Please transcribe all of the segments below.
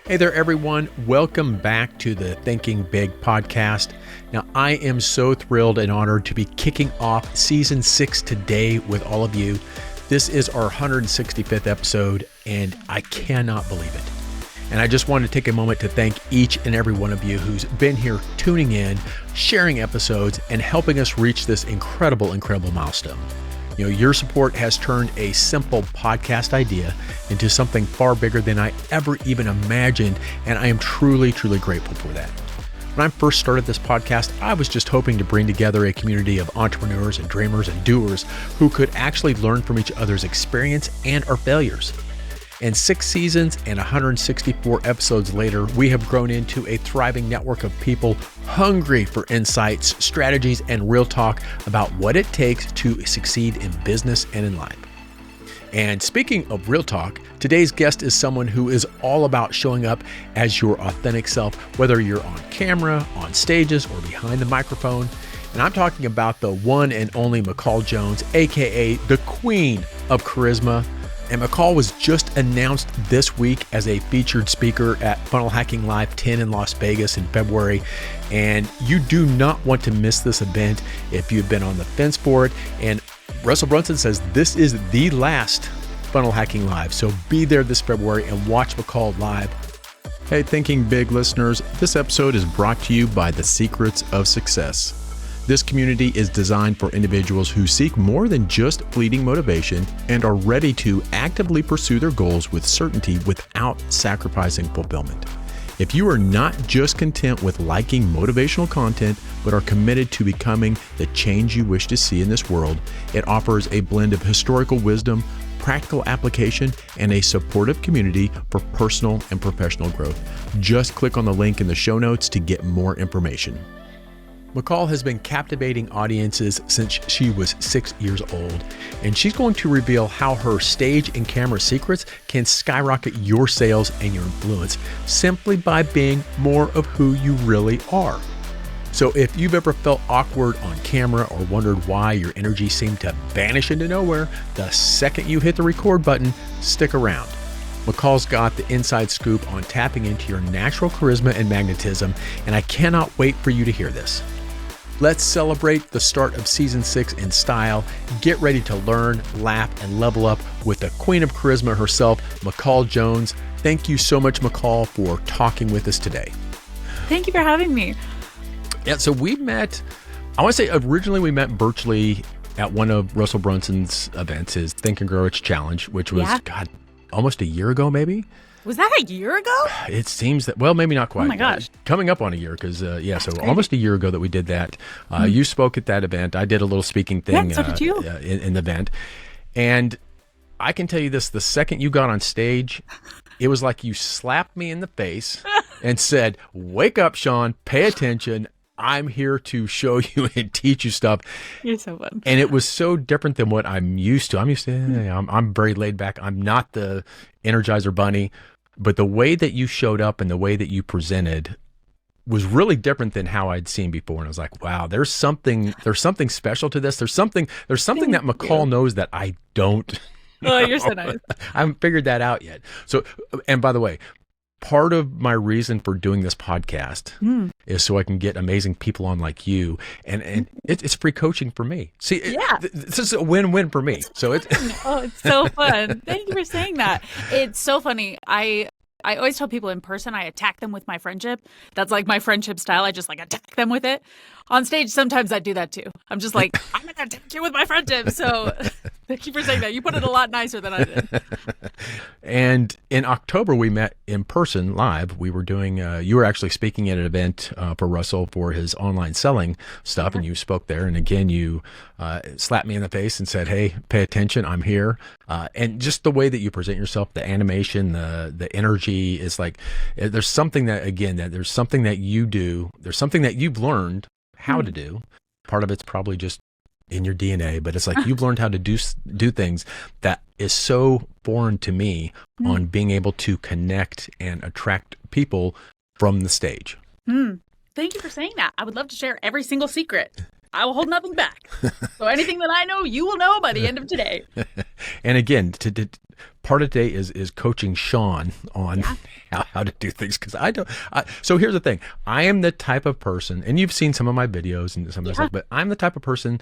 Hey there, everyone. Welcome back to the Thinking Big podcast. Now, I am so thrilled and honored to be kicking off season 6 today with all of you. This is our 165th episode, and I cannot believe it. And I just want to take a moment to thank each and every one of you who's been here tuning in, sharing episodes, and helping us reach this incredible milestone. You know, your support has turned a simple podcast idea into something far bigger than I ever even imagined, and I am truly grateful for that. When I first started this podcast, I was just hoping to bring together a community of entrepreneurs and dreamers and doers who could actually learn from each other's experience and our failures. And 6 seasons and 164 episodes later, we have grown into a thriving network of people hungry for insights, strategies, and real talk about what it takes to succeed in business and in life. And speaking of real talk, today's guest is someone who is all about showing up as your authentic self, whether you're on camera, on stages, or behind the microphone. And I'm talking about the one and only McCall Jones, aka the Queen of Charisma. And McCall was just announced this week as a featured speaker at Funnel Hacking Live 10 in Las Vegas in February. And you do not want to miss this event if you've been on the fence for it. And Russell Brunson says this is the last Funnel Hacking Live. So be there this February and watch McCall live. Hey, Thinking Big listeners, this episode is brought to you by The Secrets of Success. This community is designed for individuals who seek more than just fleeting motivation and are ready to actively pursue their goals with certainty without sacrificing fulfillment. If you are not just content with liking motivational content, but are committed to becoming the change you wish to see in this world, it offers a blend of historical wisdom, practical application, and a supportive community for personal and professional growth. Just click on the link in the show notes to get more information. McCall has been captivating audiences since she was 6 years old, and she's going to reveal how her stage and camera secrets can skyrocket your sales and your influence simply by being more of who you really are. So if you've ever felt awkward on camera or wondered why your energy seemed to vanish into nowhere, the second you hit the record button, stick around. McCall's got the inside scoop on tapping into your natural charisma and magnetism, and I cannot wait for you to hear this. Let's celebrate the start of season 6 in style. Get ready to learn, laugh, and level up with the Queen of Charisma herself, McCall Jones. Thank you so much, McCall, for talking with us today. Thank you for having me. Yeah, so we met, I want to say originally we met virtually at one of Russell Brunson's events, his Think and Grow Rich Challenge, which was, God, almost a year ago, maybe? Was that a year ago? It seems that, well, maybe not quite. Oh my gosh. Coming up on a year because, so crazy. Almost a year ago that we did that. You spoke at that event. I did a little speaking thing so did you. In the event. And I can tell you this, the second you got on stage, it was like you slapped me in the face and said, wake up, Sean, pay attention. I'm here to show you and teach you stuff. You're so fun. And it was so different than what I'm used to. I'm very laid back. I'm not the Energizer Bunny. But the way that you showed up and the way that you presented was really different than how I'd seen before. And I was like, wow, there's something special to this. There's something that McCall knows that I don't know. Oh, you're so nice. I haven't figured that out yet. So, and by the way, part of my reason for doing this podcast is so I can get amazing people on like you, and it's free coaching for me. See, this is a win-win for me. So it's it's so fun. Thank you for saying that. It's so funny. I always tell people in person, I attack them with my friendship. That's like my friendship style. I just like attack them with it. On stage, sometimes I do that too. I'm just like, I'm going to attack you with my friendship. So thank you for saying that. You put it a lot nicer than I did. And in October, we met in person live. We were doing, you were actually speaking at an event for Russell for his online selling stuff. And you spoke there. And again, you slapped me in the face and said, hey, pay attention. I'm here. And just the way that you present yourself, the animation, the energy is like, there's something that, again, that there's something that you do. There's something that you've learned how to do. Part of it's probably just in your DNA, but it's like you've learned how to do things that is so foreign to me on being able to connect and attract people from the stage. Thank you for saying that. I would love to share every single secret. I will hold nothing back. So anything that I know, you will know by the end of today. And again, part of today is coaching Sean on how to do things, because I don't. So here's the thing: I am the type of person, and you've seen some of my videos and some of the stuff, but I'm the type of person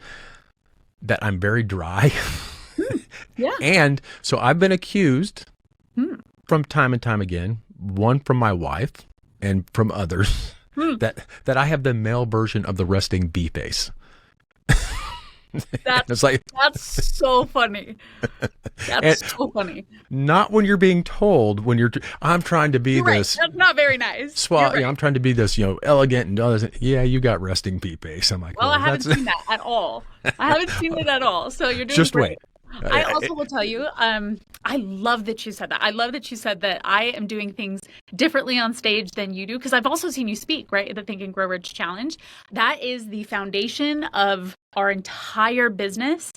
that I'm very dry. Yeah. And so I've been accused from time and time again, one from my wife and from others, that I have the male version of the resting bee face. That's so funny. That's so funny. Not when you're being told, I'm trying to be this. That's not very nice. I'm trying to be this, elegant and all this. Yeah, you got resting bee face. I'm like, well, I haven't seen that at all. I haven't seen it at all. So you're doing just great. wait. I also will tell you, I love that you said that. I love that you said that I am doing things differently on stage than you do, because I've also seen you speak, right, at the Think and Grow Rich Challenge. That is the foundation of our entire business,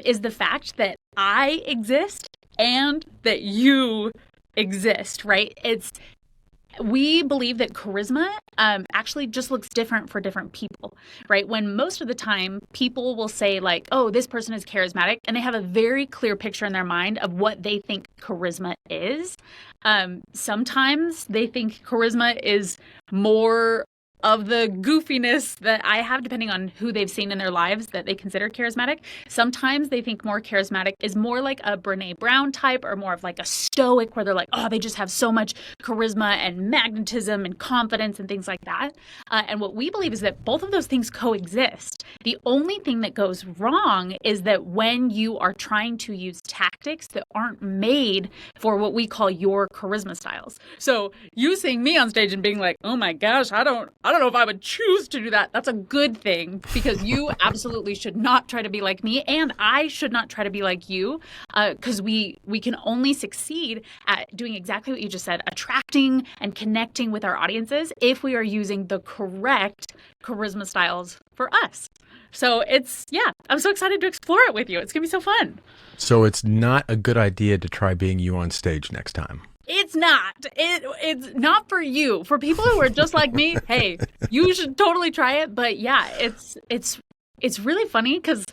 is the fact that I exist and that you exist, right? We believe that charisma actually just looks different for different people, right? When most of the time people will say like, oh, this person is charismatic, and they have a very clear picture in their mind of what they think charisma is. Sometimes they think charisma is more of the goofiness that I have, depending on who they've seen in their lives that they consider charismatic. Sometimes they think more charismatic is more like a Brene Brown type, or more of like a stoic, where they're like, oh, they just have so much charisma and magnetism and confidence and things like that. And what we believe is that both of those things coexist. The only thing that goes wrong is that when you are trying to use tactics that aren't made for what we call your charisma styles. So you seeing me on stage and being like, oh my gosh, I don't know if I would choose to do that. That's a good thing, because you absolutely should not try to be like me, and I should not try to be like you, because we can only succeed at doing exactly what you just said, attracting and connecting with our audiences, if we are using the correct charisma styles for us. So I'm so excited to explore it with you. It's going to be so fun. So it's not a good idea to try being you on stage next time. It's not. It's not for you. For people who are just like me, hey, you should totally try it. But yeah, it's really funny, because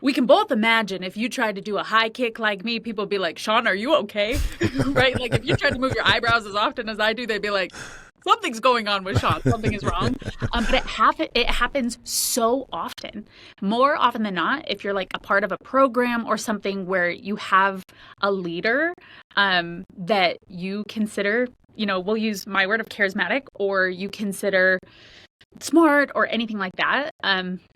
we can both imagine if you tried to do a high kick like me, people would be like, Sean, are you okay? Right? Like if you tried to move your eyebrows as often as I do, they'd be like, something's going on with Sean. Something is wrong. But it happens so often. More often than not, if you're like a part of a program or something where you have a leader that you consider, we'll use my word of charismatic, or you consider smart or anything like that,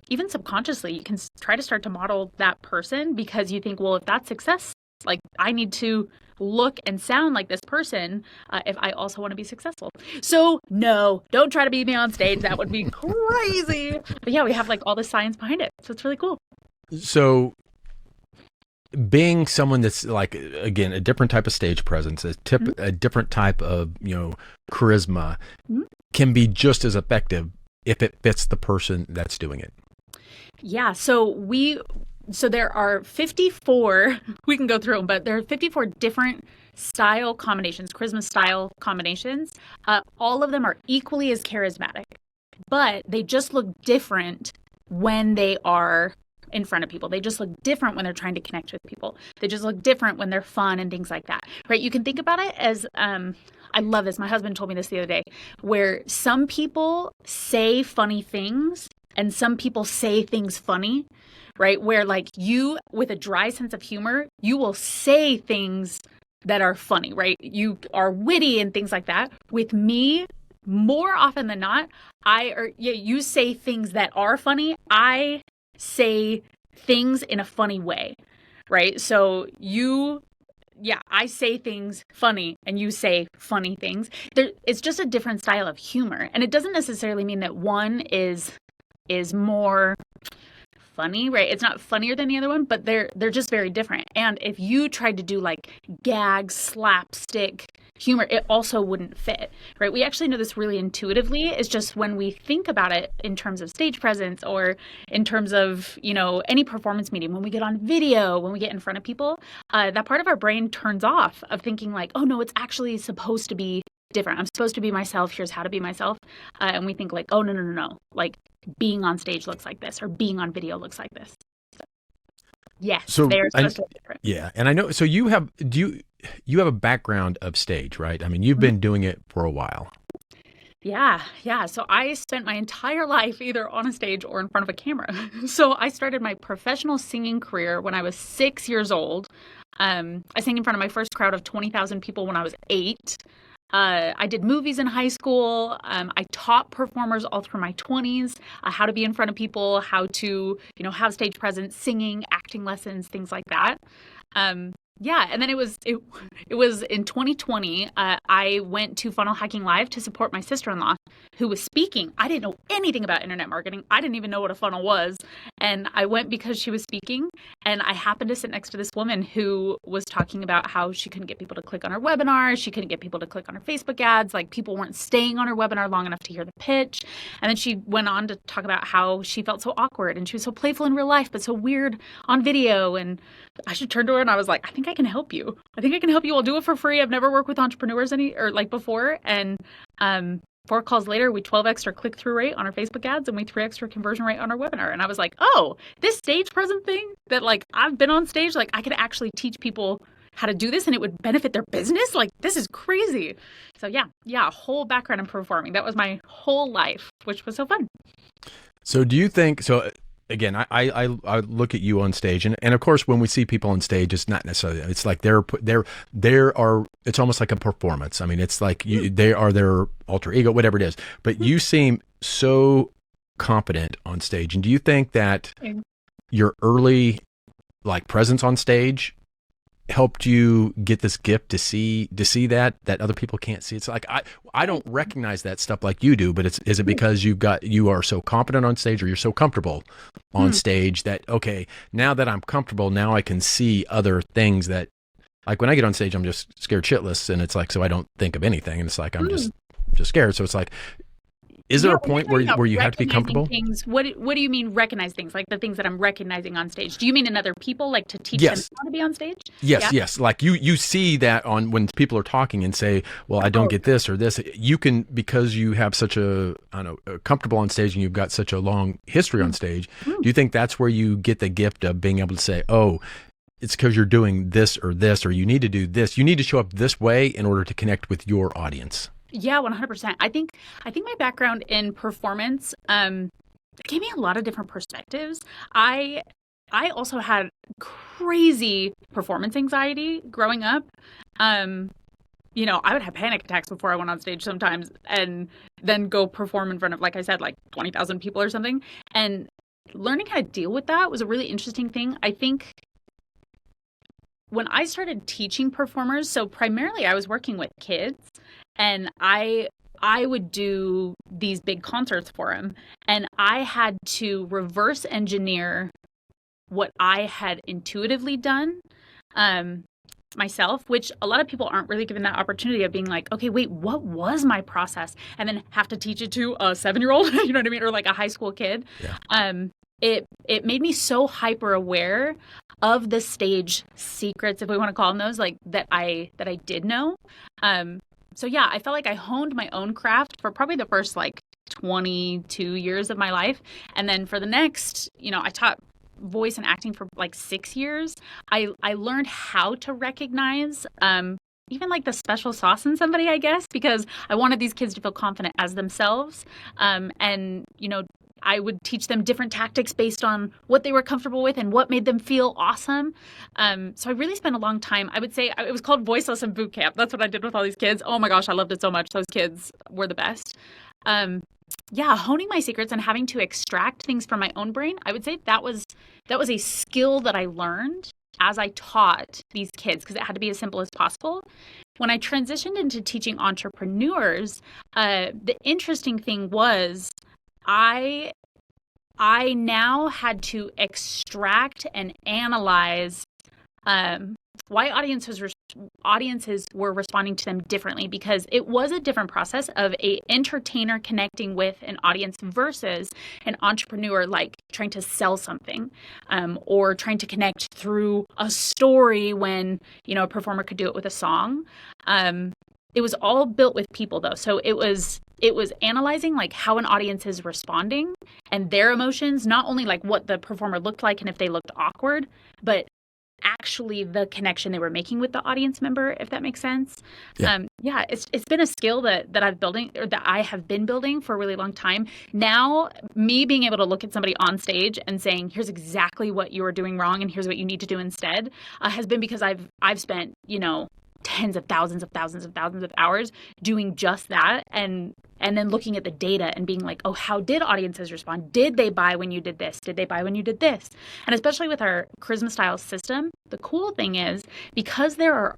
even subconsciously, you can try to start to model that person, because you think, well, if that's success, like I need to look and sound like this person if I also want to be successful. So no, don't try to be me on stage. That would be crazy. But yeah, we have like all the science behind it. So it's really cool. So being someone that's like, again, a different type of stage presence, a different type of, charisma can be just as effective if it fits the person that's doing it. Yeah. So there are 54, we can go through them, but there are 54 different style combinations, charisma style combinations. All of them are equally as charismatic, but they just look different when they are in front of people. They just look different when they're trying to connect with people. They just look different when they're fun and things like that, right? You can think about it as, I love this. My husband told me this the other day, where some people say funny things and some people say things funny, right? Where like you, with a dry sense of humor, you will say things that are funny, right? You are witty and things like that. With me, more often than not, you say things that are funny. I say things in a funny way, right? So I say things funny and you say funny things. It's just a different style of humor. And it doesn't necessarily mean that one is more funny, right? It's not funnier than the other one, but they're just very different. And if you tried to do like gag, slapstick humor, it also wouldn't fit, right? We actually know this really intuitively. It's just when we think about it in terms of stage presence or in terms of, any performance medium, when we get on video, when we get in front of people, that part of our brain turns off of thinking like, oh no, it's actually supposed to be different. I'm supposed to be myself. Here's how to be myself. And we think like, oh, no, no, no, no. Like being on stage looks like this or being on video looks like this. So, yes, So, they're supposed to look different. yeah. And I know, so you have a background of stage, right? I mean, you've been doing it for a while. Yeah, yeah. So I spent my entire life either on a stage or in front of a camera. So I started my professional singing career when I was 6 years old. I sang in front of my first crowd of 20,000 people when I was 8. I did movies in high school. I taught performers all through my 20s how to be in front of people, how to, have stage presence, singing, acting lessons, things like that. Yeah, and then it was in 2020. I went to Funnel Hacking Live to support my sister-in-law who was speaking. I didn't know anything about internet marketing. I didn't even know what a funnel was, and I went because she was speaking. And I happened to sit next to this woman who was talking about how she couldn't get people to click on her webinar. She couldn't get people to click on her Facebook ads. Like people weren't staying on her webinar long enough to hear the pitch. And then she went on to talk about how she felt so awkward and she was so playful in real life, but so weird on video. And I should turn to her and I was like, I think I can help you. I think I can help you. I'll do it for free. I've never worked with entrepreneurs before. And 4 calls later, we 12 extra click-through rate on our Facebook ads and we 3 extra conversion rate on our webinar. And I was like, oh, this stage present thing that like I've been on stage, like I could actually teach people how to do this and it would benefit their business. Like this is crazy. So yeah, a whole background in performing. That was my whole life, which was so fun. So do you think, again, I look at you on stage and of course, when we see people on stage, it's not necessarily, it's like it's almost like a performance. I mean, it's like they are their alter ego, whatever it is, but you seem so confident on stage. And do you think that your early like presence on stage helped you get this gift to see that other people can't see? It's like I don't recognize that stuff like you do, but is it because you are so confident on stage or you're so comfortable on stage that okay, now that I'm comfortable, now I can see other things that like when I get on stage I'm just scared shitless and it's like so I don't think of anything and it's like I'm just scared. So it's like is there a point where you have to be comfortable? Things, what do you mean recognize things? Like the things that I'm recognizing on stage? Do you mean in other people, like to teach them how to be on stage? Yes. Like you see that on when people are talking and say, well, I don't get this or this. You can, because you have such comfortable on stage and you've got such a long history on stage. Do you think that's where you get the gift of being able to say, oh, it's because you're doing this, or you need to do this. You need to show up this way in order to connect with your audience. Yeah, 100%. I think my background in performance gave me a lot of different perspectives. I also had crazy performance anxiety growing up. I would have panic attacks before I went on stage sometimes and then go perform in front of, like I said, like 20,000 people or something. And learning how to deal with that was a really interesting thing. I think when I started teaching performers, so primarily I was working with kids and I would do these big concerts for them and I had to reverse engineer what I had intuitively done myself, which a lot of people aren't really given that opportunity of being like, okay, wait, what was my process? And then have to teach it to a 7-year-old, you know what I mean? Or like a high school kid. Yeah. It made me so hyper aware of the stage secrets, if we want to call them those, like that I did know. So yeah, I felt like I honed my own craft for probably the first like 22 years of my life. And then for the next, I taught voice and acting for like 6 years. I learned how to recognize even like the special sauce in somebody, I guess, because I wanted these kids to feel confident as themselves. I would teach them different tactics based on what they were comfortable with and what made them feel awesome. So I really spent a long time. I would say it was called Voice Lesson Boot Camp. That's what I did with all these kids. Oh my gosh, I loved it so much. Those kids were the best. Honing my secrets and having to extract things from my own brain. I would say that was a skill that I learned as I taught these kids because it had to be as simple as possible. When I transitioned into teaching entrepreneurs, the interesting thing was I now had to extract and analyze why audiences were responding to them differently, because it was a different process of a entertainer connecting with an audience versus an entrepreneur like trying to sell something or trying to connect through a story when a performer could do it with a song. it was all built with people though. So it was analyzing like how an audience is responding and their emotions, not only like what the performer looked like and if they looked awkward, but actually the connection they were making with the audience member, if that makes sense. Yeah, it's been a skill that I have been building for a really long time. Now, me being able to look at somebody on stage and saying, here's exactly what you are doing wrong and here's what you need to do instead, has been because I've spent, tens of thousands of hours doing just that, and then looking at the data and being like, oh, how did audiences respond? Did they buy when you did this? Did they buy when you did this? And especially with our charisma style system, the cool thing is because there are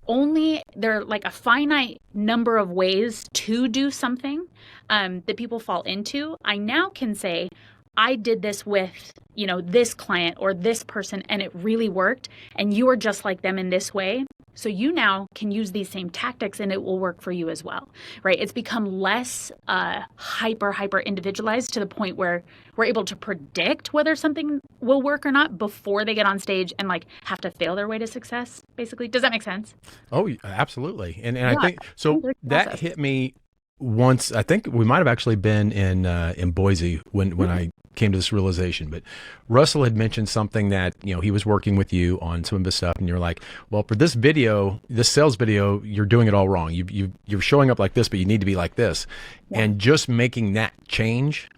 like a finite number of ways to do something that people fall into, I now can say, I did this with, this client or this person and it really worked, and you are just like them in this way. So you now can use these same tactics and it will work for you as well, right? It's become less hyper individualized to the point where we're able to predict whether something will work or not before they get on stage and like have to fail their way to success, basically. Does that make sense? Oh, absolutely. And I think, so that hit me once. I think we might have actually been in Boise when I came to this realization, but Russell had mentioned something that, he was working with you on some of this stuff, and you're like, well, for this video, this sales video, you're doing it all wrong. You're showing up like this, but you need to be like this. Yeah. And just making that change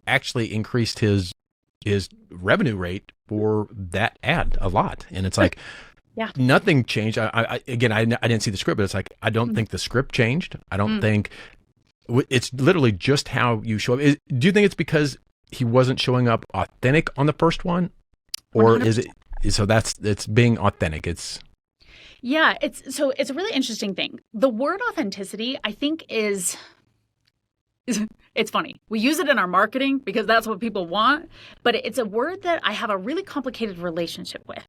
actually increased his revenue rate for that ad a lot. And it's like, yeah, nothing changed. I didn't see the script, but it's like, I don't think the script changed. I don't think it's literally just how you show up. Do you think it's because he wasn't showing up authentic on the first one, or 100%. Is it? So it's being authentic. It's a really interesting thing. The word authenticity, I think, is it's funny. We use it in our marketing because that's what people want, but it's a word that I have a really complicated relationship with.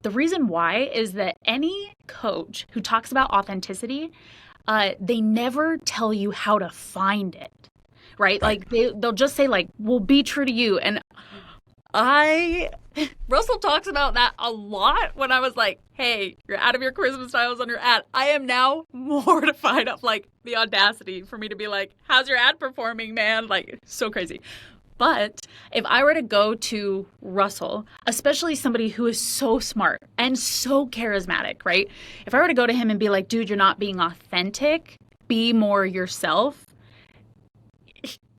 The reason why is that any coach who talks about authenticity, they never tell you how to find it, right? Like they'll just say like, well, be true to you. And Russell talks about that a lot when I was like, hey, you're out of your charisma styles on your ad. I am now mortified of like the audacity for me to be like, how's your ad performing, man? Like, so crazy. But if I were to go to Russell, especially somebody who is so smart and so charismatic, right? If I were to go to him and be like, dude, you're not being authentic, be more yourself,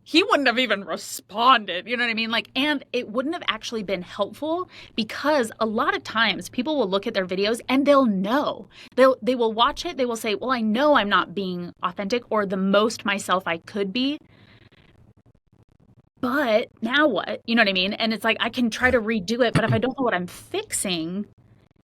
he wouldn't have even responded. You know what I mean? Like, and it wouldn't have actually been helpful because a lot of times people will look at their videos and they'll know. They will watch it. They will say, well, I know I'm not being authentic or the most myself I could be. But now what? You know what I mean? And it's like, I can try to redo it, but if I don't know what I'm fixing,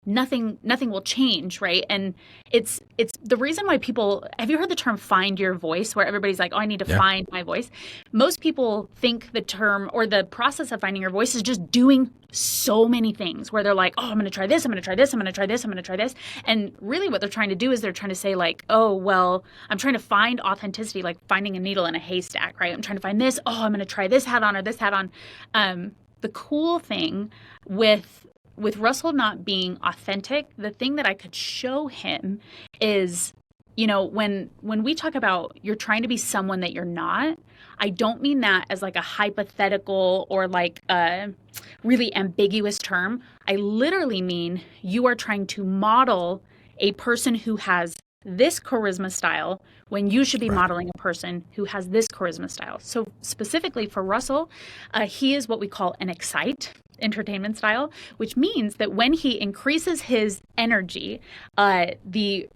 nothing will change, right? And it's the reason why people, have you heard the term find your voice, where everybody's like, oh, I need to find my voice? Most people think the term or the process of finding your voice is just doing so many things where they're like, oh, I'm going to try this, I'm going to try this, I'm going to try this, I'm going to try this. And really what they're trying to do is they're trying to say like, oh, well, I'm trying to find authenticity, like finding a needle in a haystack, right? I'm trying to find this. Oh, I'm going to try this hat on or this hat on. The cool thing with Russell not being authentic, the thing that I could show him is, when we talk about you're trying to be someone that you're not, I don't mean that as like a hypothetical or like a really ambiguous term. I literally mean you are trying to model a person who has this charisma style when you should be modeling a person who has this charisma style. So specifically for Russell, he is what we call an excite entertainment style, which means that when he increases his energy, the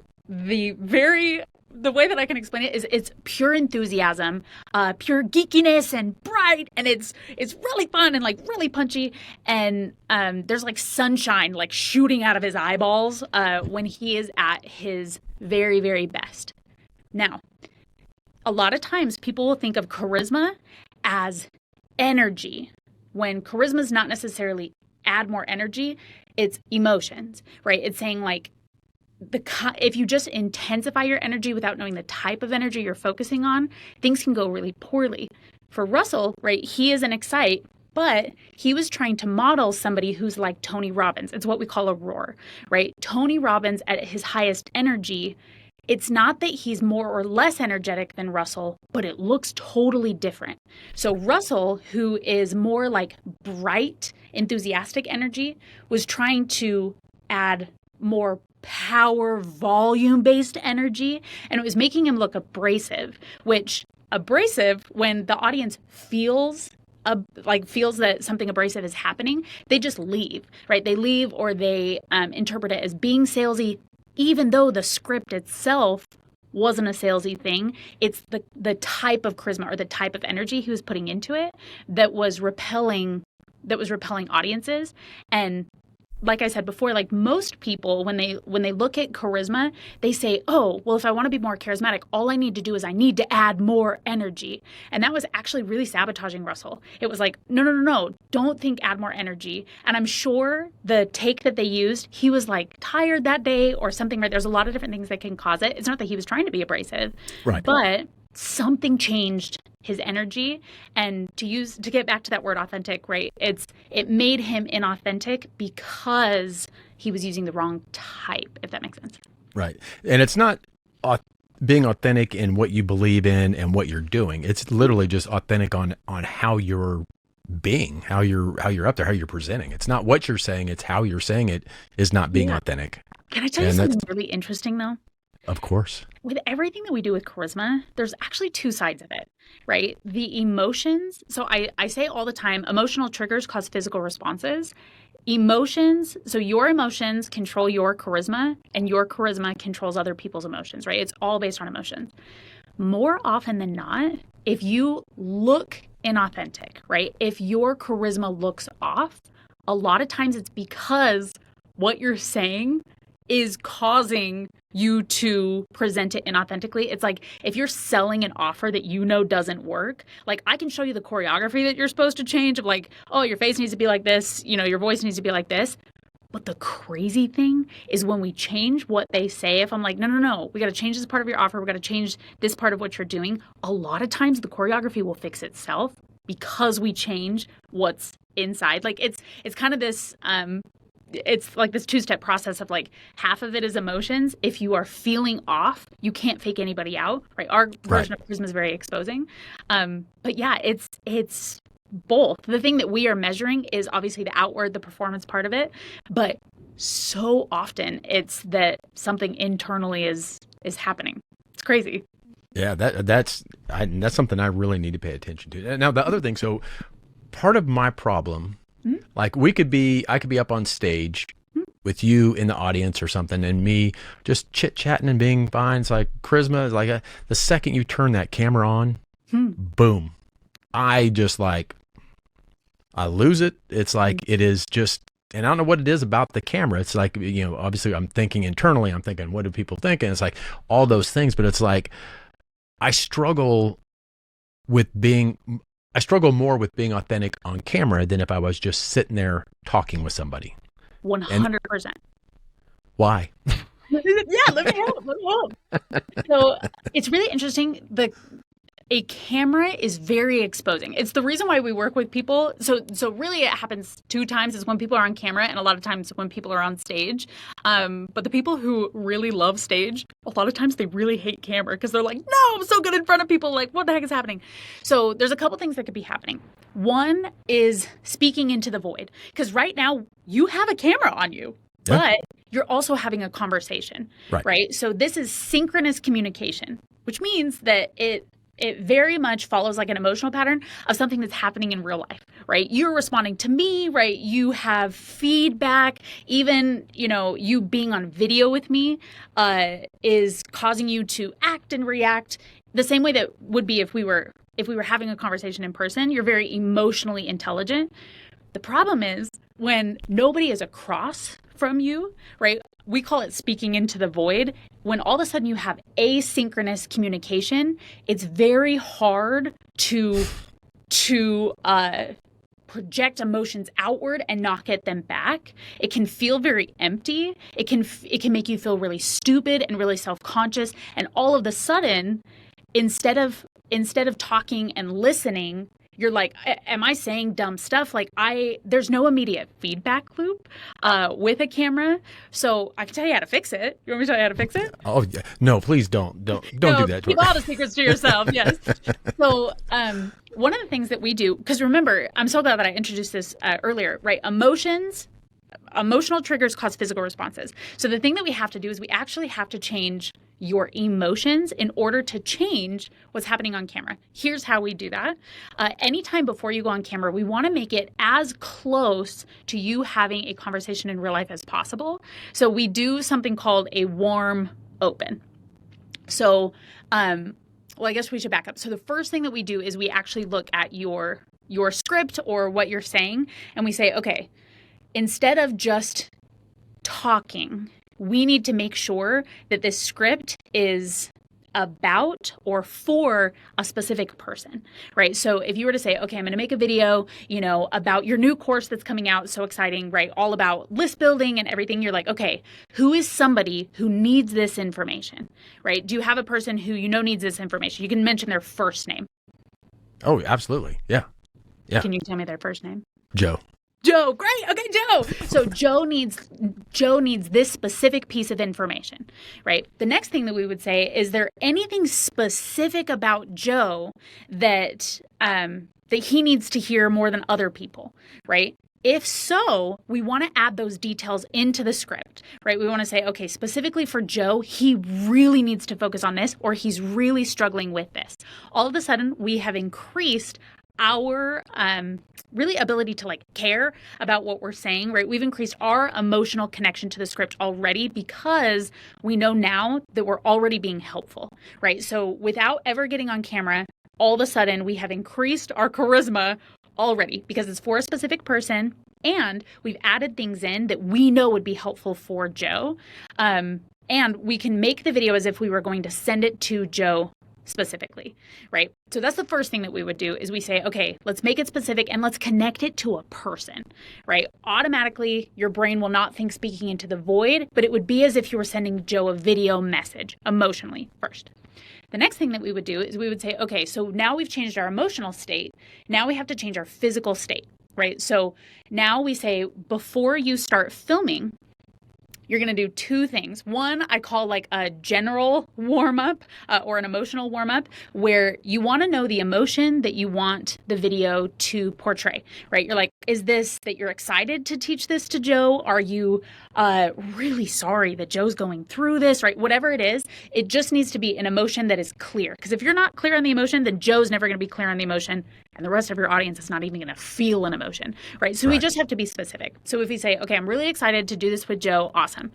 way that I can explain it is it's pure enthusiasm, pure geekiness and bright, and it's really fun and like really punchy, and there's like sunshine like shooting out of his eyeballs when he is at his very, very best. Now, a lot of times people will think of charisma as energy, when charisma is not necessarily add more energy, it's emotions, right? It's saying like, if you just intensify your energy without knowing the type of energy you're focusing on, things can go really poorly. For Russell, right, he is an excite, but he was trying to model somebody who's like Tony Robbins. It's what we call a roar, right? Tony Robbins at his highest energy, It's not that he's more or less energetic than Russell, but it looks totally different. So Russell, who is more like bright, enthusiastic energy, was trying to add more power, volume-based energy, and it was making him look abrasive, which abrasive, when the audience feels that something abrasive is happening, they just leave, right? They leave, or they interpret it as being salesy, even though the script itself wasn't a salesy thing. It's the type of charisma or the type of energy he was putting into it that was repelling audiences. And like I said before, like most people, when they look at charisma, they say, oh, well, if I want to be more charismatic, all I need to do is I need to add more energy. And that was actually really sabotaging Russell. It was like, no, don't think add more energy. And I'm sure the take that they used, he was like tired that day or something, right? There's a lot of different things that can cause it. It's not that he was trying to be abrasive, right? But something changed his energy. And to get back to that word authentic, right? It made him inauthentic because he was using the wrong type, if that makes sense. Right. And it's not being authentic in what you believe in and what you're doing. It's literally just authentic on how you're being, how you're up there, how you're presenting. It's not what you're saying, it's how you're saying it is not being authentic. Can I tell you something really interesting though? Of course. With everything that we do with charisma, there's actually two sides of it, right? The emotions. So I say all the time, emotional triggers cause physical responses. Emotions, so your emotions control your charisma, and your charisma controls other people's emotions, right? It's all based on emotions. More often than not, if you look inauthentic, right? If your charisma looks off, a lot of times it's because what you're saying is causing you to present it inauthentically. It's like if you're selling an offer that you know doesn't work, like I can show you the choreography that you're supposed to change of like, oh, your face needs to be like this, your voice needs to be like this. But the crazy thing is when we change what they say, if I'm like, no, we got to change this part of your offer, we got to change this part of what you're doing, a lot of times the choreography will fix itself because we change what's inside. Like it's kind of this it's like this two-step process of like half of it is emotions. If you are feeling off, you can't fake anybody out, right? Our version of charisma is very exposing. But yeah, it's both. The thing that we are measuring is obviously the outward, the performance part of it. But so often it's that something internally is happening. It's crazy. Yeah, that's something I really need to pay attention to. Now, the other thing, so part of my problem, like I could be up on stage with you in the audience or something, and me just chit chatting and being fine. It's like charisma is like the second you turn that camera on, boom, I just like I lose it. It's like it is just, and I don't know what it is about the camera. It's like obviously I'm thinking internally. I'm thinking, what do people think? And it's like all those things, but it's like I struggle more with being authentic on camera than if I was just sitting there talking with somebody. 100%. Why? Yeah, let me help. So it's really interesting. A camera is very exposing. It's the reason why we work with people. So really it happens two times is when people are on camera and a lot of times when people are on stage. But the people who really love stage, a lot of times they really hate camera because they're like, no, I'm so good in front of people. Like, what the heck is happening? So there's a couple things that could be happening. One is speaking into the void, because right now you have a camera on you. Yeah. But you're also having a conversation, right? So this is synchronous communication, which means that it very much follows like an emotional pattern of something that's happening in real life, right? You're responding to me, right? You have feedback. Even, you being on video with me is causing you to act and react the same way that would be if we were having a conversation in person. You're very emotionally intelligent. The problem is when nobody is across from you, right? We call it speaking into the void. When all of a sudden you have asynchronous communication, it's very hard to project emotions outward and not get them back. It can feel very empty. It can make you feel really stupid and really self-conscious. And all of a sudden, instead of talking and listening, you're like, am I saying dumb stuff? Like there's no immediate feedback loop with a camera. So I can tell you how to fix it. You want me to tell you how to fix it? Oh, yeah. No, please don't do that. Keep all the secrets to yourself. Yes. So one of the things that we do, because remember, I'm so glad that I introduced this earlier, right? Emotional triggers cause physical responses. So the thing that we have to do is we actually have to change your emotions in order to change what's happening on camera. Here's how we do that. Anytime before you go on camera, we want to make it as close to you having a conversation in real life as possible. So we do something called a warm open. So, well, I guess we should back up. So the first thing that we do is we actually look at your script or what you're saying, and we say, okay, instead of just talking, we need to make sure that this script is about or for a specific person, right? So if you were to say, okay, I'm going to make a video, about your new course that's coming out, so exciting, right? All about list building and everything. You're like, okay, who is somebody who needs this information, right? Do you have a person who needs this information? You can mention their first name. Oh, absolutely. Yeah. Yeah. Can you tell me their first name? Joe. Great. Okay, Joe. So Joe needs this specific piece of information, right? The next thing that we would say, is there anything specific about Joe that he needs to hear more than other people, right? If so, we want to add those details into the script, right? We want to say, okay, specifically for Joe, he really needs to focus on this, or he's really struggling with this. All of a sudden, we have increased our really ability to care about what we're saying, right? We've increased our emotional connection to the script already because we know now that we're already being helpful, right? So without ever getting on camera, all of a sudden we have increased our charisma already because it's for a specific person, and we've added things in that we know would be helpful for Joe. And we can make the video as if we were going to send it to Joe specifically, right? So that's the first thing that we would do, is we say, okay, let's make it specific and let's connect it to a person, right? Automatically, your brain will not think speaking into the void, but it would be as if you were sending Joe a video message emotionally first. The next thing that we would do is we would say, okay, so now we've changed our emotional state. Now we have to change our physical state, right? So now we say, before you start filming, you're going to do two things. One, I call a general warm-up or an emotional warm-up, where you want to know the emotion that you want the video to portray, right? You're like, is this that you're excited to teach this to Joe? Are you really sorry that Joe's going through this, right? Whatever it is, it just needs to be an emotion that is clear. Because if you're not clear on the emotion, then Joe's never going to be clear on the emotion, and the rest of your audience is not even going to feel an emotion, right? So we just have to be specific. So if we say, okay, I'm really excited to do this with Joe, awesome.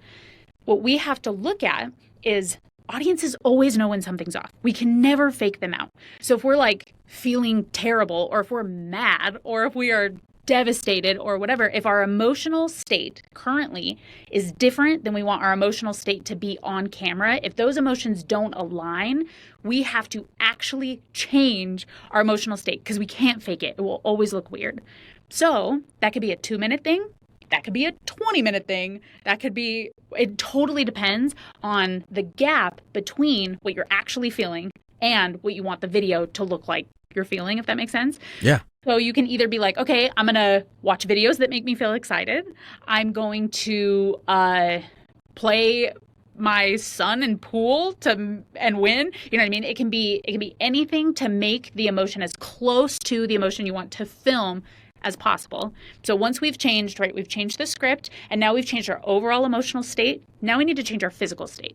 What we have to look at is audiences always know when something's off. We can never fake them out. So if we're feeling terrible, or if we're mad, or if we are devastated or whatever, if our emotional state currently is different than we want our emotional state to be on camera, if those emotions don't align, we have to actually change our emotional state because we can't fake it. It will always look weird. So that could be a 2-minute thing. That could be a 20-minute thing. It totally depends on the gap between what you're actually feeling and what you want the video to look like you're feeling, if that makes sense. Yeah. So you can either be like, okay, I'm going to watch videos that make me feel excited. I'm going to play my son in pool and win. You know what I mean? It can be anything to make the emotion as close to the emotion you want to film as possible. So once we've changed, right, we've changed the script, and now we've changed our overall emotional state. Now we need to change our physical state.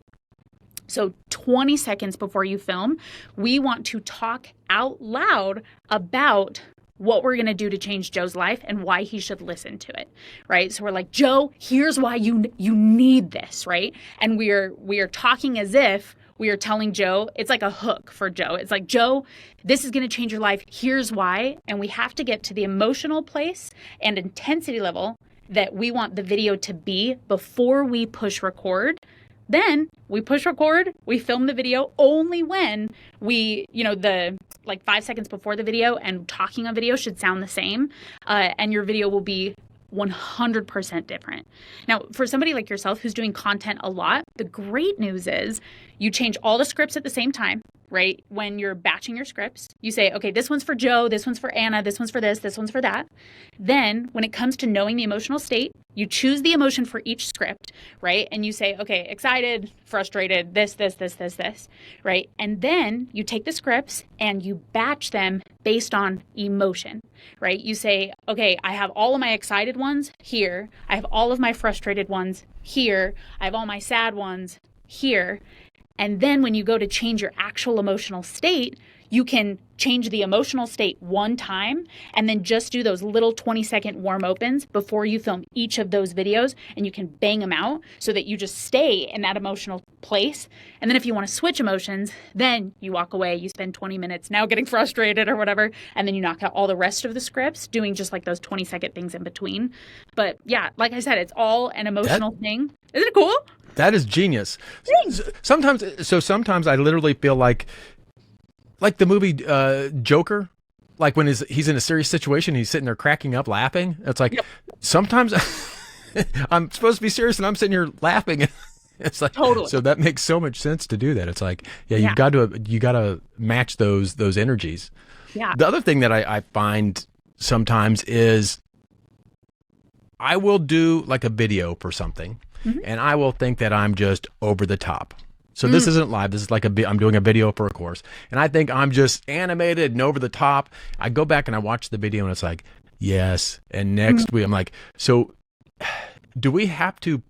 So 20 seconds before you film, we want to talk out loud about what we're going to do to change Joe's life and why he should listen to it, right? So we're like, Joe, here's why you need this, right? And we are talking as if we are telling Joe. It's like a hook for Joe. It's like, Joe, this is going to change your life. Here's why. And we have to get to the emotional place and intensity level that we want the video to be before we push record. Then we push record, we film the video only when we, the 5 seconds before the video and talking on video should sound the same. And your video will be 100% different. Now, for somebody like yourself who's doing content a lot, the great news is you change all the scripts at the same time. right? When you're batching your scripts, you say, okay, this one's for Joe, this one's for Anna, this one's for this one's for that. Then when it comes to knowing the emotional state, you choose the emotion for each script, right? And you say, okay, excited, frustrated, this, right? And then you take the scripts and you batch them based on emotion, right? You say, okay, I have all of my excited ones here. I have all of my frustrated ones here. I have all my sad ones here. And then when you go to change your actual emotional state, you can change the emotional state one time and then just do those little 20-second warm opens before you film each of those videos, and you can bang them out so that you just stay in that emotional place. And then if you want to switch emotions, then you walk away, you spend 20 minutes now getting frustrated or whatever, and then you knock out all the rest of the scripts doing just like those 20-second things in between. But yeah, like I said, it's all an emotional thing. Isn't it cool? That is genius. Sometimes I literally feel like the movie Joker, like when he's in a serious situation, he's sitting there cracking up, laughing. It's like, sometimes I'm supposed to be serious and I'm sitting here laughing. It's like, totally. So that makes so much sense to do that. It's like, you got to match those energies. Yeah. The other thing that I find sometimes is I will do like a video for something, and I will think that I'm just over the top. So this isn't live. This is like I'm doing a video for a course, and I think I'm just animated and over the top. I go back and I watch the video, and it's like, yes. And next week, I'm like, so do we have to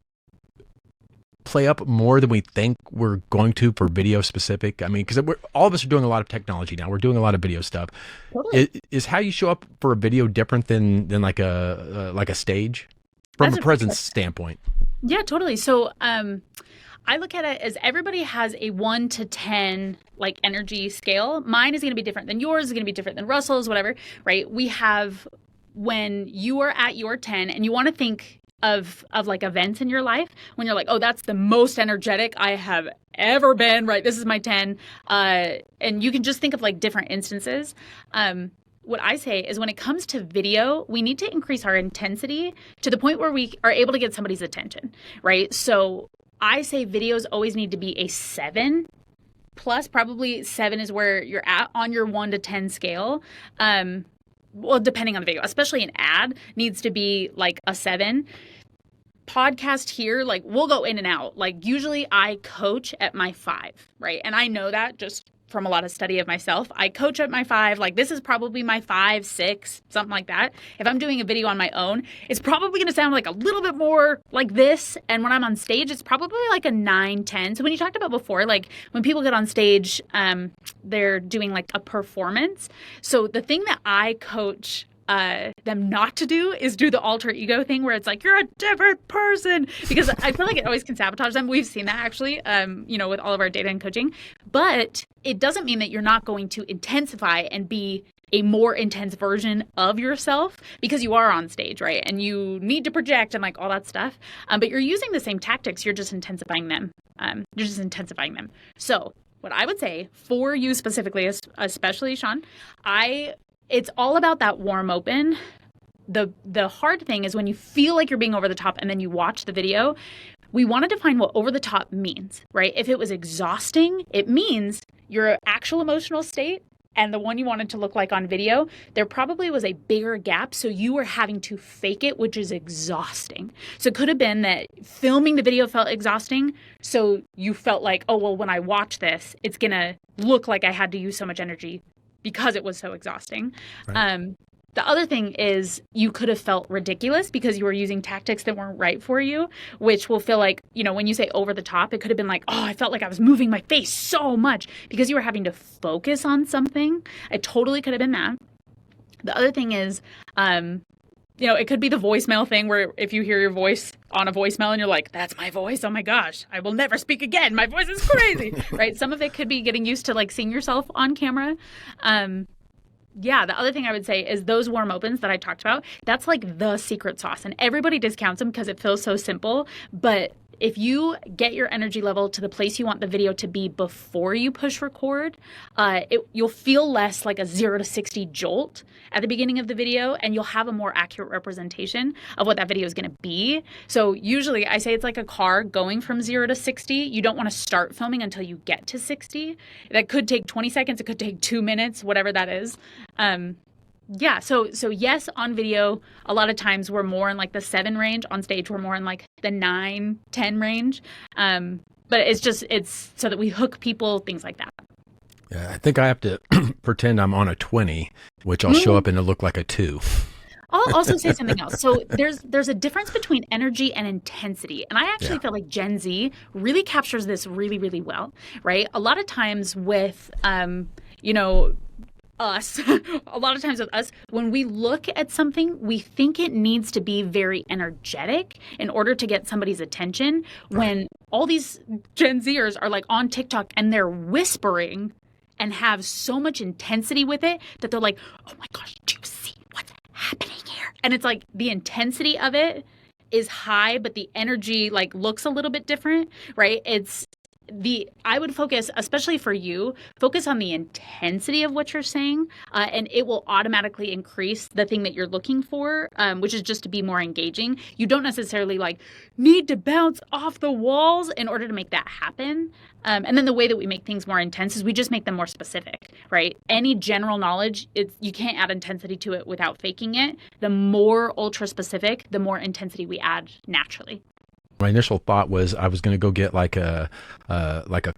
play up more than we think we're going to for video specific? I mean, because all of us are doing a lot of technology now. We're doing a lot of video stuff. Totally. Is how you show up for a video different than like a stage from a presence standpoint? Yeah, totally. So I look at it as everybody has a 1 to 10 like energy scale. Mine is going to be different than yours, is going to be different than Russell's, whatever, right? We have, when you are at your 10 and you want to think of like events in your life when you're like, oh, that's the most energetic I have ever been, right? This is my 10. And you can just think of like different instances. What I say is when it comes to video, we need to increase our intensity to the point where we are able to get somebody's attention, right? So I say videos always need to be a 7 plus. Probably 7 is where you're at on your 1 to 10 scale. Well, depending on the video, especially an ad needs to be like a 7. Podcast here, like we'll go in and out. Like usually I coach at my 5, right? And I know that just from a lot of study of myself. I coach at my 5. Like this is probably my 5, 6, something like that. If I'm doing a video on my own, it's probably going to sound like a little bit more like this. And when I'm on stage, it's probably like a 9, 10. So when you talked about before, like when people get on stage, they're doing like a performance. So the thing that I coach them not to do is do the alter ego thing where it's like, you're a different person, because I feel like it always can sabotage them. We've seen that actually, with all of our data and coaching, but it doesn't mean that you're not going to intensify and be a more intense version of yourself because you are on stage, right? And you need to project and like all that stuff. But you're using the same tactics. You're just intensifying them. So what I would say for you specifically, especially Sean, it's all about that warm open. The hard thing is when you feel like you're being over the top and then you watch the video, we want to define what over the top means, right? If it was exhausting, it means your actual emotional state and the one you wanted to look like on video, there probably was a bigger gap. So you were having to fake it, which is exhausting. So it could have been that filming the video felt exhausting. So you felt like, oh, well, when I watch this, it's going to look like I had to use so much energy because it was so exhausting. Right. The other thing is you could have felt ridiculous because you were using tactics that weren't right for you, which will feel like, when you say over the top, it could have been like, oh, I felt like I was moving my face so much because you were having to focus on something. It totally could have been that. The other thing is, it could be the voicemail thing where if you hear your voice on a voicemail and you're like, that's my voice. Oh my gosh, I will never speak again. My voice is crazy, right? Some of it could be getting used to like seeing yourself on camera. The other thing I would say is those warm opens that I talked about, that's like the secret sauce, and everybody discounts them because it feels so simple, but if you get your energy level to the place you want the video to be before you push record, you'll feel less like a 0 to 60 jolt at the beginning of the video, and you'll have a more accurate representation of what that video is going to be. So usually I say it's like a car going from 0 to 60. You don't want to start filming until you get to 60. That could take 20 seconds. It could take 2 minutes, whatever that is. Yeah, so yes, on video, a lot of times we're more in like the 7 range. On stage, we're more in like the 9, 10 range. But it's so that we hook people, things like that. Yeah, I think I have to pretend I'm on a 20, which I'll show up and it'll look like a 2. I'll also say something else. So there's a difference between energy and intensity. And I actually feel like Gen Z really captures this really, really well, right? A lot of times with, us, a lot of times with us, when we look at something, we think it needs to be very energetic in order to get somebody's attention. When all these Gen Zers are like on TikTok and they're whispering and have so much intensity with it that they're like, oh my gosh, do you see what's happening here? And it's like the intensity of it is high, but the energy like looks a little bit different, right? I would focus, especially for you, focus on the intensity of what you're saying, and it will automatically increase the thing that you're looking for, which is just to be more engaging. You don't necessarily like need to bounce off the walls in order to make that happen. And then the way that we make things more intense is we just make them more specific, right? Any general knowledge, you can't add intensity to it without faking it. The more ultra specific, the more intensity we add naturally. My initial thought was I was going to go get like a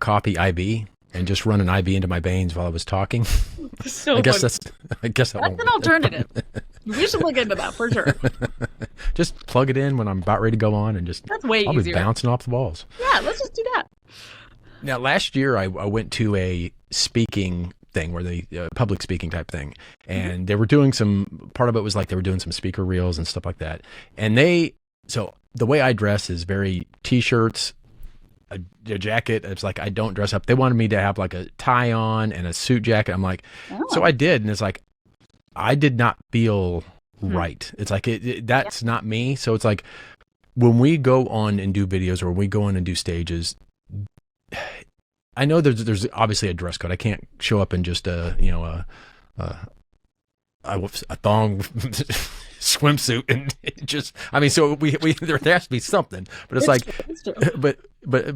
coffee IV and just run an IV into my veins while I was talking. So I guess that's an alternative. We should look into that for sure. Just plug it in when I'm about ready to go on and that's way I'll easier. be bouncing off the walls. Yeah, let's just do that. Now, last year I went to a speaking thing where public speaking type thing, and they were doing part of it was like they were doing some speaker reels and stuff like that. And so the way I dress is very t-shirts, a jacket. It's like I don't dress up. They wanted me to have like a tie on and a suit jacket. I'm like, so I did, and it's like I did not feel right. It's like that's not me. So it's like when we go on and do videos or when we go on and do stages, I know there's obviously a dress code. I can't show up in just a thong swimsuit and so we there has to be something, but but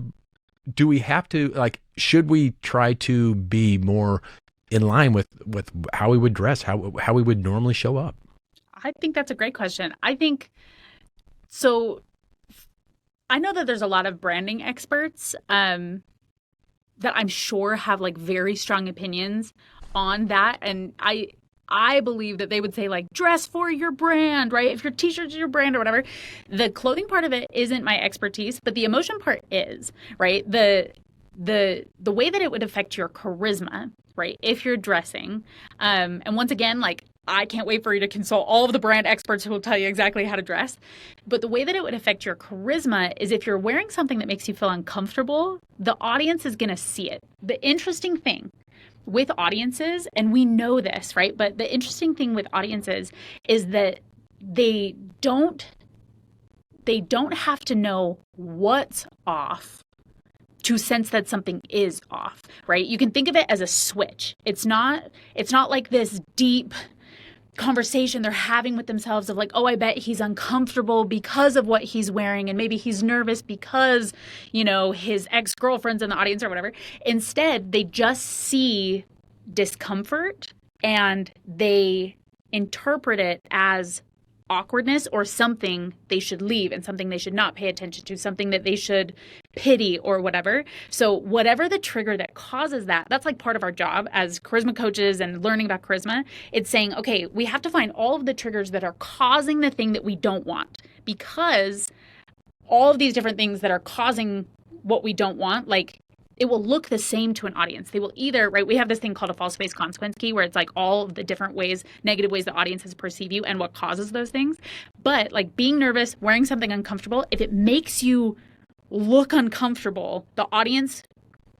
do we have to, like, should we try to be more in line with how we would dress, how we would normally show up? I think that's a great question. I think so. I know that there's a lot of branding experts that I'm sure have like very strong opinions on that, and I believe that they would say like dress for your brand, right? If your t-shirt's your brand or whatever. The clothing part of it isn't my expertise, but the emotion part is, right? The way that it would affect your charisma, right? If you're dressing. And once again, like I can't wait for you to consult all of the brand experts who will tell you exactly how to dress. But the way that it would affect your charisma is if you're wearing something that makes you feel uncomfortable, the audience is going to see it. The interesting thing with audiences, and we know this, right? But the interesting thing with audiences is that they don't have to know what's off to sense that something is off, right? You can think of it as a switch. It's not like this deep conversation they're having with themselves of like, oh, I bet he's uncomfortable because of what he's wearing, and maybe he's nervous because, his ex-girlfriend's in the audience or whatever. Instead, they just see discomfort and they interpret it as awkwardness or something they should leave and something they should not pay attention to, something that they should pity or whatever. So whatever the trigger that causes that, that's like part of our job as charisma coaches and learning about charisma. It's saying, okay, we have to find all of the triggers that are causing the thing that we don't want, because all of these different things that are causing what we don't want, like it will look the same to an audience. They will either, right, we have this thing called a false face consequence key where it's like all of the different ways, negative ways the audiences perceive you and what causes those things. But like being nervous, wearing something uncomfortable, if it makes you look uncomfortable, the audience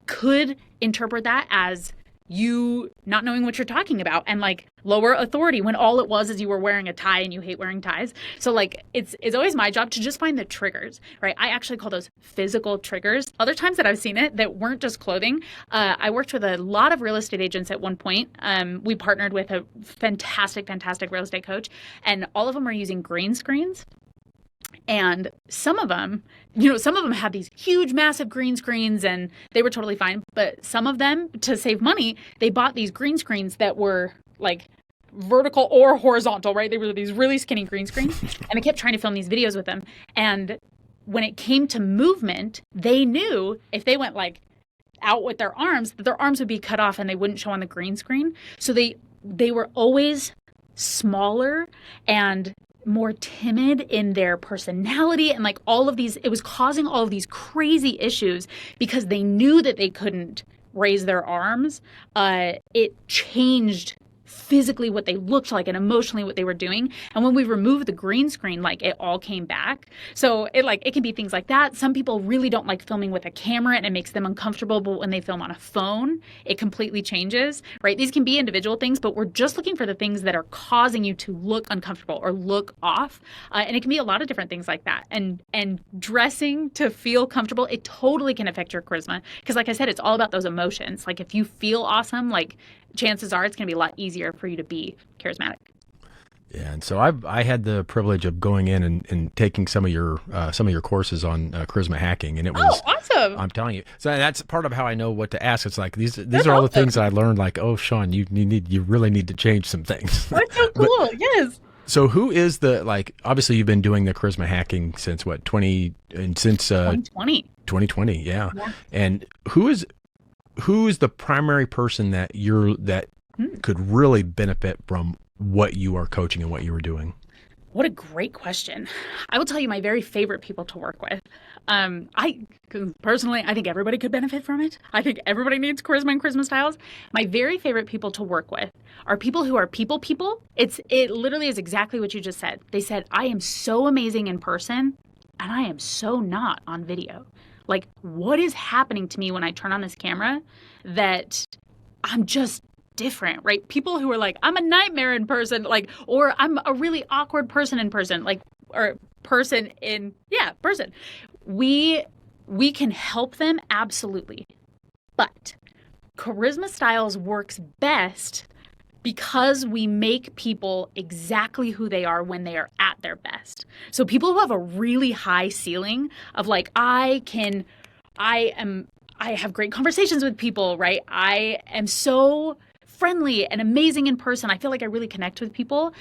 could interpret that as you not knowing what you're talking about, and like lower authority when all it was is you were wearing a tie and you hate wearing ties. So like it's always my job to just find the triggers, right? I actually call those physical triggers. Other times that I've seen it that weren't just clothing. I worked with a lot of real estate agents at one point. We partnered with a fantastic real estate coach, and all of them are using green screens. And some of them had these huge, massive green screens and they were totally fine. But some of them, to save money, they bought these green screens that were like vertical or horizontal, right? They were these really skinny green screens. And they kept trying to film these videos with them. And when it came to movement, they knew if they went like out with their arms, that their arms would be cut off and they wouldn't show on the green screen. So they were always smaller and more timid in their personality, and like all of these, it was causing all of these crazy issues because they knew that they couldn't raise their arms. It changed physically what they looked like and emotionally what they were doing. And when we removed the green screen, like it all came back. So it can be things like that. Some people really don't like filming with a camera and it makes them uncomfortable, but when they film on a phone, it completely changes, right? These can be individual things, but we're just looking for the things that are causing you to look uncomfortable or look off. And it can be a lot of different things like that. And dressing to feel comfortable, it totally can affect your charisma. Because like I said, it's all about those emotions. Like if you feel awesome, like chances are it's going to be a lot easier for you to be charismatic. Yeah, and so I had the privilege of going in and taking some of your courses on charisma hacking, and it was awesome. I'm telling you, so that's part of how I know what to ask. It's like these That's are all the awesome. things that I learned. Like, oh, Sean, you really need to change some things. That's so cool. Yes. So who is obviously you've been doing the charisma hacking since what 2020. 2020, yeah. And who is the primary person that could really benefit from what you are coaching and what you were doing? What a great question. I will tell you my very favorite people to work with. Personally, I think everybody could benefit from it. I think everybody needs charisma and charisma styles. My very favorite people to work with are people who are people. It literally is exactly what you just said. They said, I am so amazing in person and I am so not on video. Like, what is happening to me when I turn on this camera that I'm just different, right? People who are like, I'm a nightmare in person, like, or I'm a really awkward person in person, like, or person. We can help them, absolutely. But charisma styles works best because we make people exactly who they are when they are at their best. So people who have a really high ceiling of like, I have great conversations with people, right? I am so friendly and amazing in person. I feel like I really connect with people.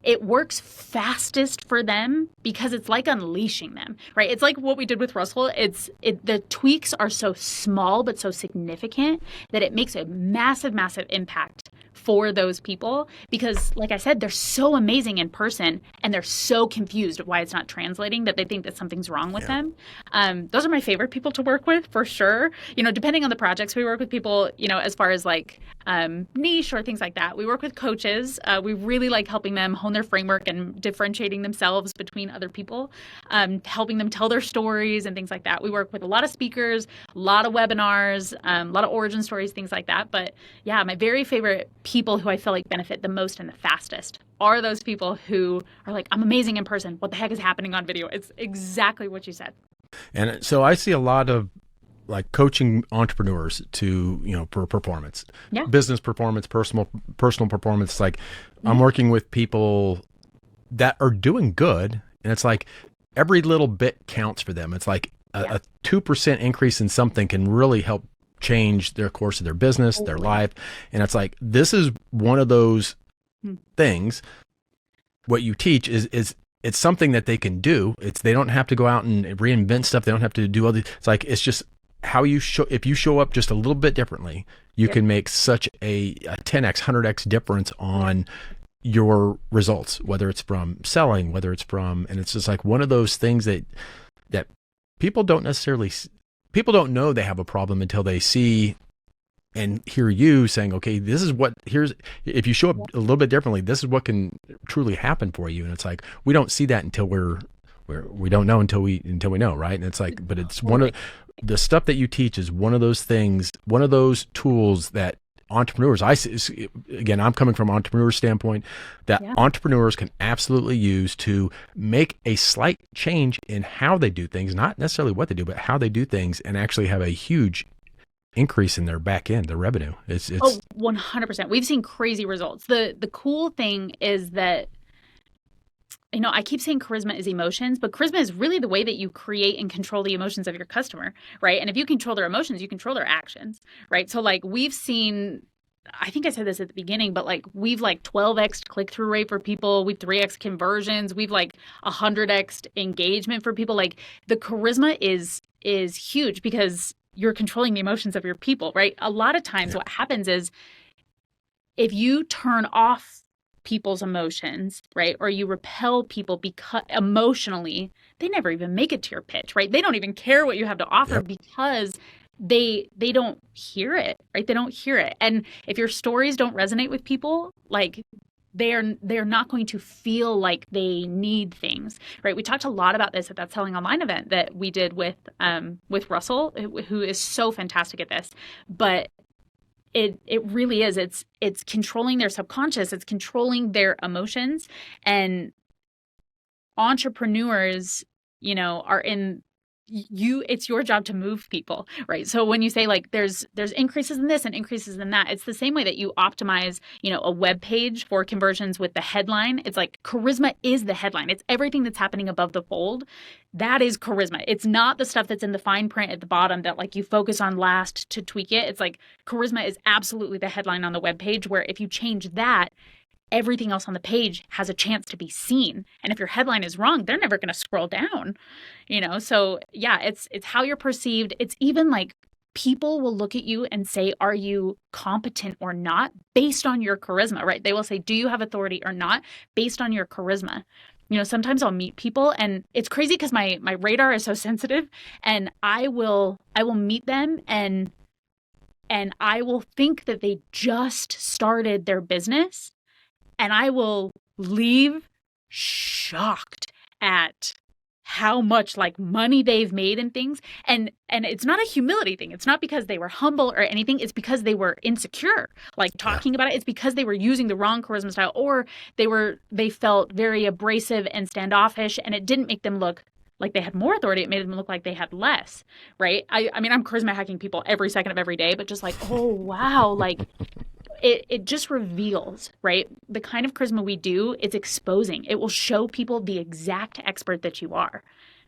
It works fastest for them because it's like unleashing them, right? It's like what we did with Russell. The tweaks are so small but so significant that it makes a massive, massive impact for those people because, like I said, they're so amazing in person and they're so confused why it's not translating that they think that something's wrong with them. Those are my favorite people to work with for sure. Depending on the projects, we work with people, as far as like niche or things like that. We work with coaches. We really like helping them hone their framework and differentiating themselves between other people, helping them tell their stories and things like that. We work with a lot of speakers, a lot of webinars, a lot of origin stories, things like that. But yeah, my very favorite people who I feel like benefit the most and the fastest are those people who are like, I'm amazing in person. What the heck is happening on video? It's exactly what you said. And so I see a lot of like coaching entrepreneurs to, for performance, business performance, personal performance. Like I'm working with people that are doing good. And it's like every little bit counts for them. It's like a 2% increase in something can really help change their course of their business, their life. And it's like, this is one of those things. What you teach is it's something that they can do. They don't have to go out and reinvent stuff. They don't have to do all these. It's like, it's just how you show, if you show up just a little bit differently, you can make such a 10x, 100x difference on your results, whether it's from selling, whether it's from, and it's just like one of those things that people don't know they have a problem until they see and hear you saying, okay, if you show up a little bit differently, this is what can truly happen for you. And it's like, we don't see that until we don't know until we know. Right. And it's like, but it's the stuff that you teach is one of those things, one of those tools that entrepreneurs, again, I'm coming from an entrepreneur standpoint, that entrepreneurs can absolutely use to make a slight change in how they do things, not necessarily what they do, but how they do things, and actually have a huge increase in their back end, their revenue. It's 100%. We've seen crazy results. The cool thing is that, I keep saying charisma is emotions, but charisma is really the way that you create and control the emotions of your customer, right? And if you control their emotions, you control their actions, right? So like we've seen, I think I said this at the beginning, but like we've like 12x click-through rate for people. We've 3x conversions. We've like 100x engagement for people. Like the charisma is huge because you're controlling the emotions of your people, right? A lot of times what happens is if you turn off people's emotions, right? Or you repel people because emotionally, they never even make it to your pitch, right? They don't even care what you have to offer because they don't hear it, right? They don't hear it. And if your stories don't resonate with people, like they're not going to feel like they need things, right? We talked a lot about this at that Selling Online event that we did with Russell, who is so fantastic at this, but it really is. It's controlling their subconscious. It's controlling their emotions. And entrepreneurs, are in it's your job to move people, right? So when you say like there's increases in this and increases in that, it's the same way that you optimize, a web page for conversions with the headline. It's like charisma is the headline. It's everything that's happening above the fold. That is charisma. It's not the stuff that's in the fine print at the bottom that like you focus on last to tweak it. It's like charisma is absolutely the headline on the web page, where if you change that, everything else on the page has a chance to be seen. And if your headline is wrong, they're never going to scroll down, So yeah, it's how you're perceived. It's even like people will look at you and say, are you competent or not based on your charisma, right? They will say, do you have authority or not based on your charisma? Sometimes I'll meet people and it's crazy because my radar is so sensitive, and I will meet them and I will think that they just started their business. And I will leave shocked at how much like money they've made and things. And it's not a humility thing. It's not because they were humble or anything. It's because they were insecure, like talking about it. It's because they were using the wrong charisma style, or they felt very abrasive and standoffish, and it didn't make them look like they had more authority. It made them look like they had less, right? I mean, I'm charisma hacking people every second of every day, but just like, oh, wow, like it just reveals, right? The kind of charisma we do, it's exposing. It will show people the exact expert that you are.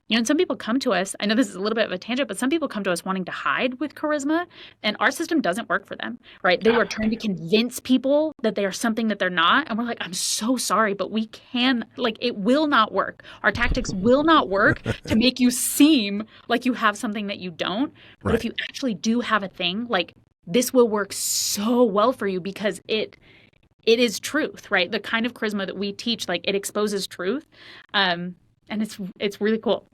And some people come to us, I know this is a little bit of a tangent, but some people come to us wanting to hide with charisma, and our system doesn't work for them, right? They are trying to convince people that they are something that they're not. And we're like, I'm so sorry, but we can, like, it will not work. Our tactics will not work to make you seem like you have something that you don't. But if you actually do have a thing, like, this will work so well for you because it is truth, right? The kind of charisma that we teach, like, it exposes truth. And it's really cool.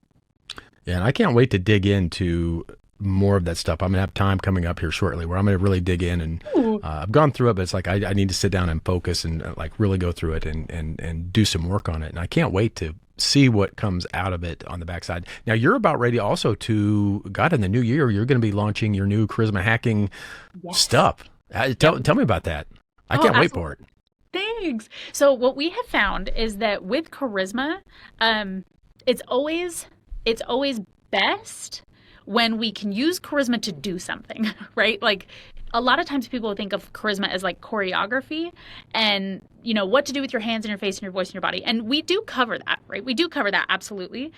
Yeah, and I can't wait to dig into more of that stuff. I'm going to have time coming up here shortly where I'm going to really dig in, and I've gone through it, but it's like I need to sit down and focus and like really go through it and do some work on it. And I can't wait to see what comes out of it on the backside. Now, you're about ready also to, God, in the new year, you're going to be launching your new charisma hacking stuff. Tell me about that. I can't wait for it. Thanks. So what we have found is that with charisma, it's always best when we can use charisma to do something, right? Like a lot of times people think of charisma as like choreography and, what to do with your hands and your face and your voice and your body. And we do cover that, right? We do cover that, absolutely.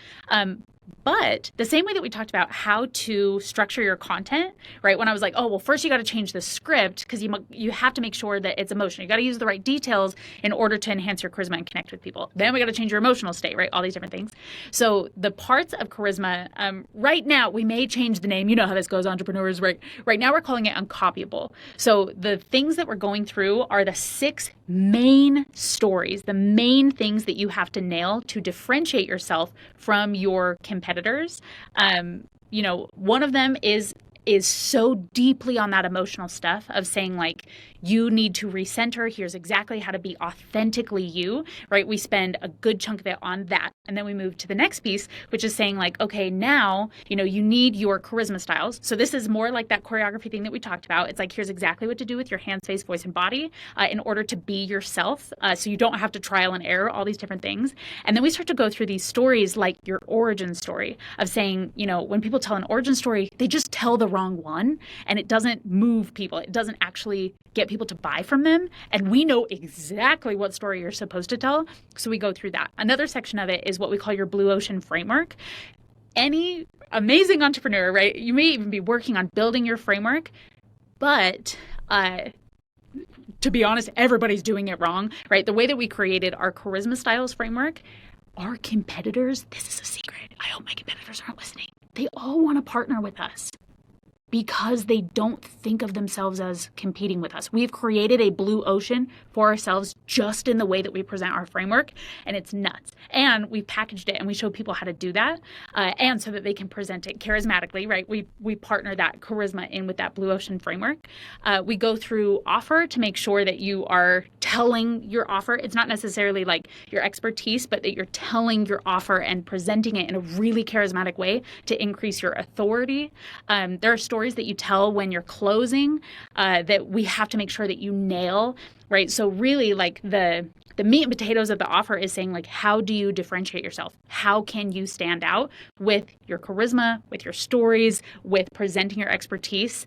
But the same way that we talked about how to structure your content, right? When I was like, oh, well, first you got to change the script because you have to make sure that it's emotional. You got to use the right details in order to enhance your charisma and connect with people. Then we got to change your emotional state, right? All these different things. So the parts of charisma, right now, we may change the name. You know how this goes, entrepreneurs, right? Right now we're calling it uncopyable. So the things that we're going through are the 6 main stories, the main things that you have to nail to differentiate yourself from your competitors. One of them is is so deeply on that emotional stuff of saying like, you need to recenter. Here's exactly how to be authentically you, right? We spend a good chunk of it on that. And then we move to the next piece, which is saying like, okay, now, you need your charisma styles. So this is more like that choreography thing that we talked about. It's like, here's exactly what to do with your hands, face, voice, and body in order to be yourself. So you don't have to trial and error all these different things. And then we start to go through these stories like your origin story of saying, when people tell an origin story, they just tell the wrong one and it doesn't move people. It doesn't actually get people to buy from them. And we know exactly what story you're supposed to tell. So we go through that. Another section of it is what we call your blue ocean framework. Any amazing entrepreneur, right? You may even be working on building your framework, but to be honest, everybody's doing it wrong, right? The way that we created our charisma styles framework, our competitors, this is a secret. I hope my competitors aren't listening. They all want to partner with us because they don't think of themselves as competing with us. We've created a blue ocean for ourselves just in the way that we present our framework, and it's nuts. And we've packaged it and we show people how to do that, and so that they can present it charismatically, right? We partner that charisma in with that blue ocean framework. We go through offer to make sure that you are telling your offer. It's not necessarily like your expertise, but that you're telling your offer and presenting it in a really charismatic way to increase your authority. There are stories that you tell when you're closing that we have to make sure that you nail, right? So really like the meat and potatoes of the offer is saying like, how do you differentiate yourself? How can you stand out with your charisma, with your stories, with presenting your expertise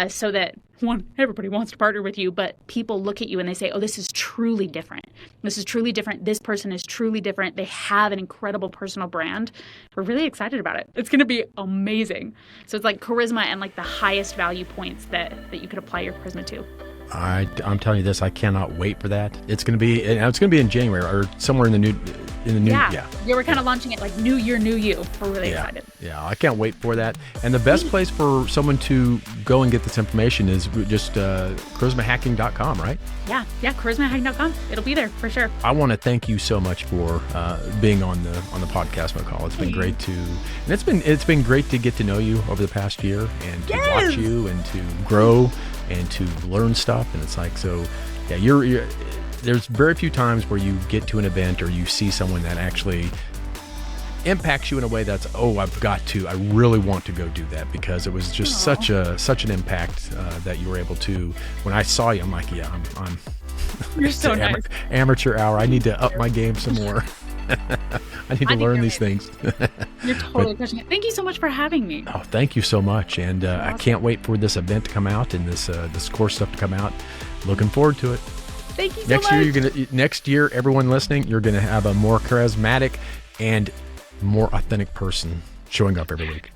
so that one, everybody wants to partner with you, but people look at you and they say, oh, this is truly different. This is truly different. This person is truly different. They have an incredible personal brand. We're really excited about it. It's going to be amazing. So it's like charisma and like the highest value points that you could apply your charisma to. I'm telling you this, I cannot wait for that. It's going to be in January or somewhere in the new. Yeah, we're kind of launching it like New Year, New You. We're really excited. Yeah, I can't wait for that. And the best place for someone to go and get this information is just charismahacking.com, right? Yeah, charismahacking.com. It'll be there for sure. I want to thank you so much for being on the podcast, McCall. It's been great it's been great to get to know you over the past year and to watch you and to grow and to learn stuff. And it's like, so yeah, you're there's very few times where you get to an event or you see someone that actually impacts you in a way that's, I really want to go do that, because it was just such an impact that you were able to. When I saw you, I'm like, I'm you're so nice. Amateur hour. I need to up my game some more. I need to learn these things. You're totally pushing it. Thank you so much for having me. Oh, thank you so much. And awesome. I can't wait for this event to come out and this course stuff to come out. Looking forward to it. Thank you so much. Next year, everyone listening, you're going to have a more charismatic and more authentic person showing up every week.